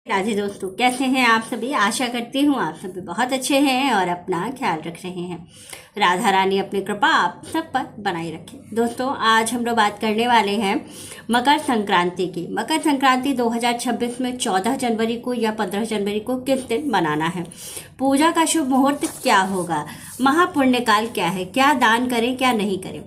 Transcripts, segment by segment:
राधे दोस्तों, कैसे हैं आप सभी। आशा करती हूँ आप सभी बहुत अच्छे हैं और अपना ख्याल रख रहे हैं। राधा रानी अपनी कृपा आप सब पर बनाए रखे। दोस्तों, आज हम लोग बात करने वाले हैं मकर संक्रांति की। मकर संक्रांति 2026 में 14 जनवरी को या 15 जनवरी को किस दिन मनाना है, पूजा का शुभ मुहूर्त क्या होगा, महापुण्य काल क्या है, क्या दान करें क्या नहीं करें।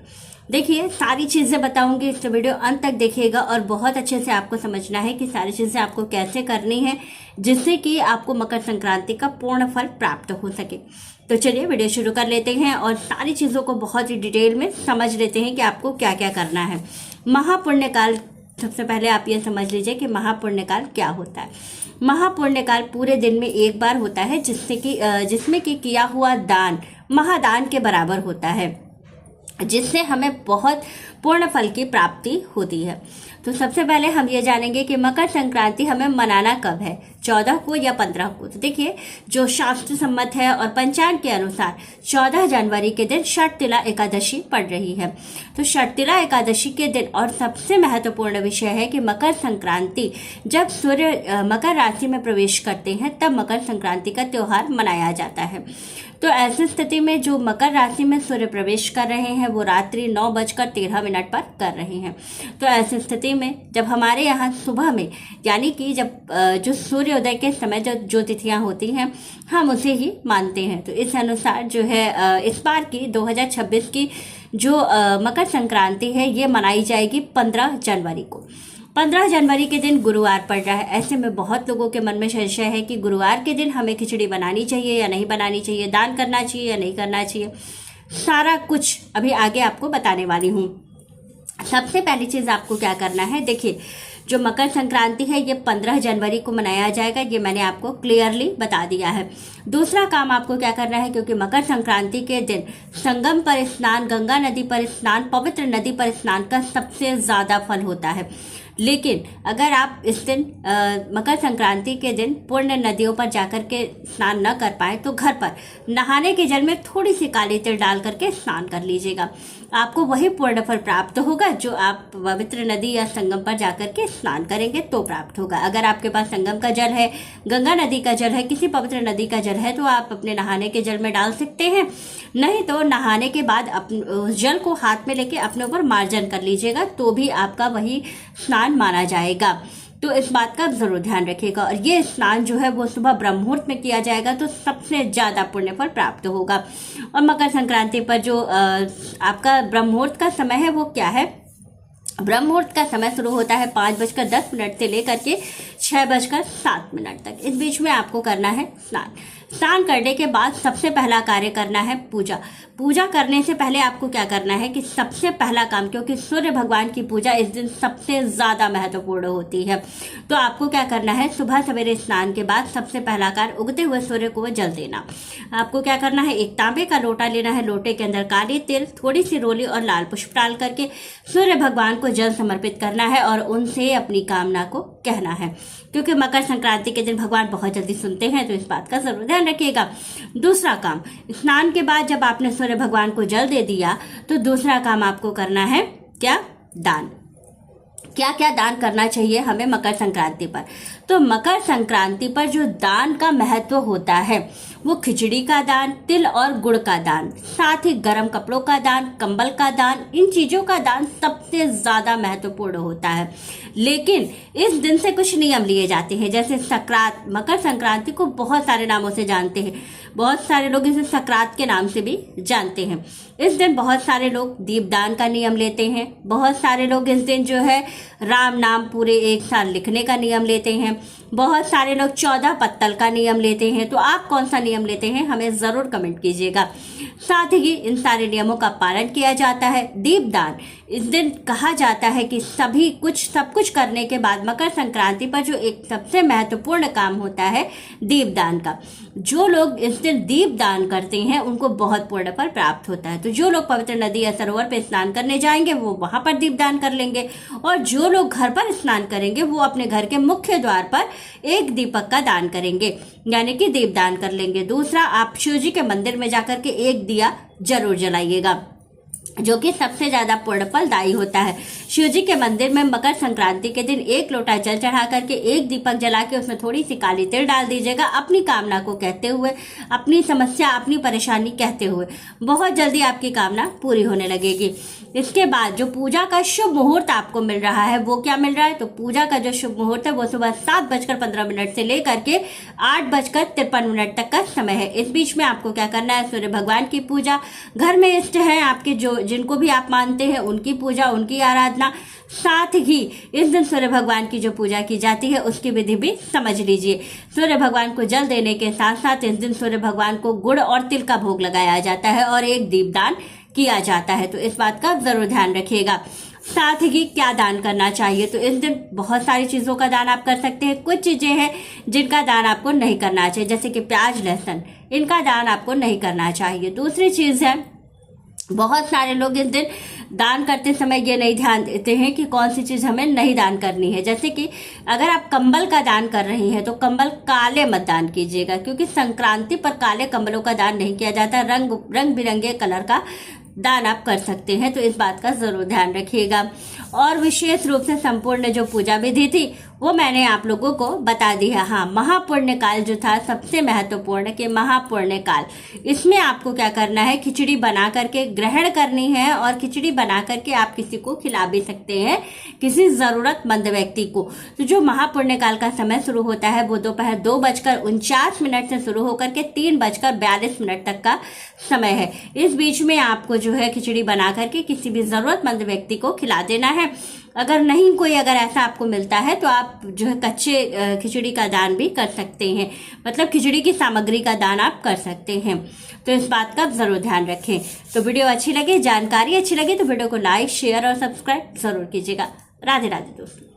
देखिए, सारी चीज़ें बताऊंगी, इस वीडियो अंत तक देखिएगा और बहुत अच्छे से आपको समझना है कि सारी चीज़ें आपको कैसे करनी है जिससे कि आपको मकर संक्रांति का पूर्ण फल प्राप्त हो सके। तो चलिए वीडियो शुरू कर लेते हैं और सारी चीज़ों को बहुत ही डिटेल में समझ लेते हैं कि आपको क्या क्या करना है। महापुण्यकाल, सबसे पहले आप ये समझ लीजिए कि महापुण्यकाल क्या होता है। महापुण्यकाल पूरे दिन में एक बार होता है जिसमें कि किया हुआ दान महादान के बराबर होता है, जिससे हमें बहुत पूर्ण फल की प्राप्ति होती है। तो सबसे पहले हम ये जानेंगे कि मकर संक्रांति हमें मनाना कब है, 14 को या 15 को। तो देखिए, जो शास्त्र सम्मत है और पंचांग के अनुसार 14 जनवरी के दिन षटतिला एकादशी पड़ रही है। तो षटतिला एकादशी के दिन, और सबसे महत्वपूर्ण विषय है कि मकर संक्रांति जब सूर्य मकर राशि में प्रवेश करते हैं तब मकर संक्रांति का त्योहार मनाया जाता है। तो ऐसी स्थिति में जो मकर राशि में सूर्य प्रवेश कर रहे हैं वो रात्रि 9:13 पर कर रहे हैं। तो ऐसी स्थिति में जब हमारे यहाँ सुबह में, यानी कि जब जो सूर्योदय के समय जो तिथियां होती हैं हम उसे ही मानते हैं। तो इस अनुसार जो है इस बार की 2026 की जो मकर संक्रांति है ये मनाई जाएगी 15 जनवरी को। 15 जनवरी के दिन गुरुवार पड़ रहा है। ऐसे में बहुत लोगों के मन में संशय है कि गुरुवार के दिन हमें खिचड़ी बनानी चाहिए या नहीं बनानी चाहिए, दान करना चाहिए या नहीं करना चाहिए। सारा कुछ अभी आगे आपको बताने वाली हूँ। सबसे पहली चीज़ आपको क्या करना है, देखिए, जो मकर संक्रांति है ये 15 जनवरी को मनाया जाएगा, ये मैंने आपको क्लियरली बता दिया है। दूसरा काम आपको क्या करना है, क्योंकि मकर संक्रांति के दिन संगम पर स्नान, गंगा नदी पर स्नान, पवित्र नदी पर स्नान का सबसे ज़्यादा फल होता है। लेकिन अगर आप इस दिन मकर संक्रांति के दिन पुण्य नदियों पर जाकर के स्नान न कर पाए तो घर पर नहाने के जल में थोड़ी सी काली तिल डाल करके स्नान कर लीजिएगा। आपको वही पुण्य फल प्राप्त होगा जो आप पवित्र नदी या संगम पर जाकर के स्नान करेंगे तो प्राप्त होगा। अगर आपके पास संगम का जल है, गंगा नदी का जल है, किसी पवित्र नदी का जल है तो आप अपने नहाने के जल में डाल सकते हैं। नहीं तो नहाने के बाद उस जल को हाथ में लेके अपने ऊपर मार्जन कर लीजिएगा तो भी आपका वही स्नान माना जाएगा। तो इस बात का जरूर ध्यान रखिएगा। और ये स्नान जो है वो सुबह ब्रह्म मुहूर्त में किया जाएगा तो सबसे ज्यादा पुण्य फल प्राप्त होगा। और मकर संक्रांति पर जो आपका ब्रह्म मुहूर्त का समय है वो क्या है, ब्रह्म मुहूर्त का समय शुरू होता है 5:10 से लेकर के 6:07 तक। इस बीच में आपको करना है स्नान। स्नान करने के बाद सबसे पहला कार्य करना है पूजा। पूजा करने से पहले आपको क्या करना है कि सबसे पहला काम, क्योंकि सूर्य भगवान की पूजा इस दिन सबसे ज़्यादा महत्वपूर्ण होती है, तो आपको क्या करना है, सुबह सवेरे स्नान के बाद सबसे पहला कार्य उगते हुए सूर्य को जल देना। आपको क्या करना है, एक तांबे का लोटा लेना है, लोटे के अंदर काली तिल, थोड़ी सी रोली और लाल पुष्प डाल करके सूर्य भगवान को जल समर्पित करना है और उनसे अपनी कामना को कहना है, क्योंकि मकर संक्रांति के दिन भगवान बहुत जल्दी सुनते हैं, तो इस बात का जरूर ध्यान रखिएगा। दूसरा काम, स्नान के बाद जब आपने सूर्य भगवान को जल दे दिया तो दूसरा काम आपको करना है क्या, दान। क्या क्या दान करना चाहिए हमें मकर संक्रांति पर, तो मकर संक्रांति पर जो दान का महत्व होता है वो खिचड़ी का दान, तिल और गुड़ का दान, साथ ही गर्म कपड़ों का दान, कंबल का दान, इन चीजों का दान सबसे ज्यादा महत्वपूर्ण होता है। लेकिन इस दिन से कुछ नियम लिए जाते हैं, जैसे सकरात। मकर संक्रांति को बहुत सारे नामों से जानते हैं, बहुत सारे लोग इसे सकरात के नाम से भी जानते हैं। इस दिन बहुत सारे लोग दीपदान का नियम लेते हैं, बहुत सारे लोग इस दिन जो है राम नाम पूरे एक साल लिखने का नियम लेते हैं, बहुत सारे लोग 14 पत्तल का नियम लेते हैं। तो आप कौन सा नियम लेते हैं हमें जरूर कमेंट कीजिएगा। साथ ही इन सारे नियमों का पालन किया जाता है। दीपदान, इस दिन कहा जाता है कि सब कुछ करने के बाद मकर संक्रांति पर जो एक सबसे महत्वपूर्ण काम होता है दीपदान का, जो लोग इस दिन दीपदान करते हैं उनको बहुत पुण्य फल प्राप्त होता है। तो जो लोग पवित्र नदी या सरोवर पर स्नान करने जाएंगे वो वहां पर दीपदान कर लेंगे, और जो लोग घर पर स्नान करेंगे वो अपने घर के मुख्य द्वार पर एक दीपक का दान करेंगे, यानी कि दीपदान कर लेंगे। दूसरा, आप शिव जी के मंदिर में जाकर के एक दिया जरूर जलाइएगा। जो कि सबसे ज्यादा पूर्ण फलदायी होता है। शिव जी के मंदिर में मकर संक्रांति के दिन 1 लोटा जल चढ़ा करके 1 दीपक जला के उसमें थोड़ी सी काली तिल डाल दीजिएगा, अपनी कामना को कहते हुए, अपनी समस्या, अपनी परेशानी कहते हुए। बहुत जल्दी आपकी कामना पूरी होने लगेगी। इसके बाद जो पूजा का शुभ मुहूर्त आपको मिल रहा है वो क्या मिल रहा है, तो पूजा का जो शुभ मुहूर्त है वो सुबह 7:15 से लेकर के 8:53 तक का समय है। इस बीच में आपको क्या करना है, सूर्य भगवान की पूजा, घर में इष्ट है आपके जो जिनको भी आप मानते हैं उनकी पूजा, उनकी आराधना, साथ ही इस दिन सूर्य भगवान की जो पूजा की जाती है उसकी विधि भी समझ लीजिए। सूर्य भगवान को जल देने के साथ साथ इस दिन सूर्य भगवान को गुड़ और तिल का भोग लगाया जाता है और एक दीपदान किया जाता है, तो इस बात का जरूर ध्यान रखिएगा। साथ ही क्या दान करना चाहिए, तो इस दिन बहुत सारी चीज़ों का दान आप कर सकते हैं। कुछ चीज़ें हैं जिनका दान आपको नहीं करना चाहिए, जैसे कि प्याज, लहसुन, इनका दान आपको नहीं करना चाहिए। दूसरी चीज़ है, बहुत सारे लोग इस दिन दान करते समय ये नहीं ध्यान देते हैं कि कौन सी चीज़ हमें नहीं दान करनी है। जैसे कि अगर आप कंबल का दान कर रही हैं तो कंबल काले मत दान कीजिएगा, क्योंकि संक्रांति पर काले कंबलों का दान नहीं किया जाता। रंग बिरंगे कलर का दान आप कर सकते हैं, तो इस बात का जरूर ध्यान रखिएगा। और विशेष रूप से संपूर्ण जो पूजा विधि थी वो मैंने आप लोगों को बता दी है। हाँ, महापुण्य काल जो था सबसे महत्वपूर्ण कि महापुण्य काल, इसमें आपको क्या करना है, खिचड़ी बना करके ग्रहण करनी है और खिचड़ी बना करके आप किसी को खिला भी सकते हैं, किसी जरूरतमंद व्यक्ति को। तो जो महापुण्य काल का समय शुरू होता है वो दोपहर 2:49 से शुरू होकर के 3:42 तक का समय है। इस बीच में आपको जो है खिचड़ी बना करके किसी भी जरूरतमंद व्यक्ति को खिला देना है। अगर नहीं कोई अगर ऐसा आपको मिलता है तो आप जो है कच्चे खिचड़ी का दान भी कर सकते हैं, मतलब खिचड़ी की सामग्री का दान आप कर सकते हैं। तो इस बात का जरूर ध्यान रखें। तो वीडियो अच्छी लगे, जानकारी अच्छी लगी तो वीडियो को लाइक, शेयर और सब्सक्राइब जरूर कीजिएगा। राधे राधे दोस्तों।